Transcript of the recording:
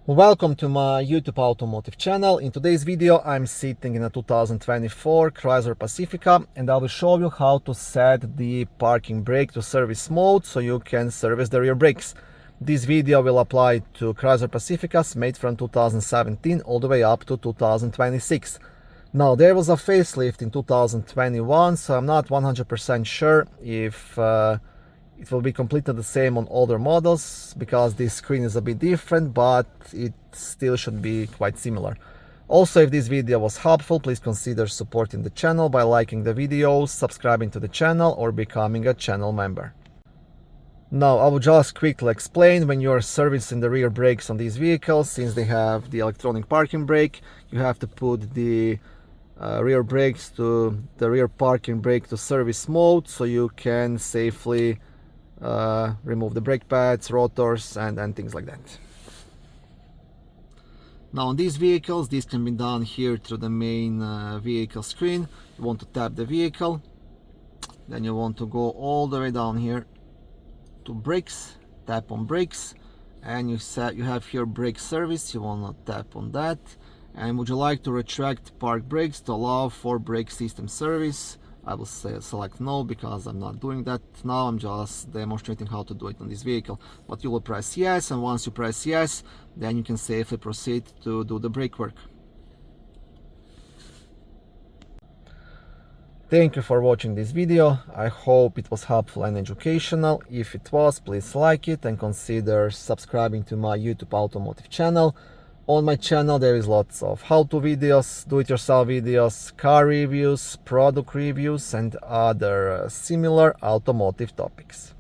Welcome to my YouTube automotive channel. In today's video I'm sitting in a 2024 Chrysler Pacifica and I will show you how to set the parking brake to service mode so you can service the rear brakes. This video will apply to Chrysler Pacificas made from 2017 all the way up to 2026. Now there was a facelift in 2021, so I'm not 100% sure if it will be completely the same on older models because this screen is a bit different, but it still should be quite similar. Also, if this video was helpful, please consider supporting the channel by liking the videos, subscribing to the channel, or becoming a channel member. Now, I will just quickly explain when you are servicing the rear brakes on these vehicles. Since they have the electronic parking brake, you have to put the rear brakes to the rear parking brake to service mode so you can safely remove the brake pads, rotors, and things like that. Now on these vehicles, this can be done here through the main vehicle screen. You want to tap the vehicle, then you want to go all the way down here to brakes, tap on brakes, and you have here brake service. You want to tap on that. And would you like to retract park brakes to allow for brake system service? I will select no because I'm not doing that now. I'm just demonstrating how to do it on this vehicle. But you will press yes, and once you press yes, then you can safely proceed to do the brake work. Thank you for watching this video. I hope it was helpful and educational. If it was, please like it and consider subscribing to my YouTube automotive channel. On my channel there is lots of how-to videos, do-it-yourself videos, car reviews, product reviews, and other similar automotive topics.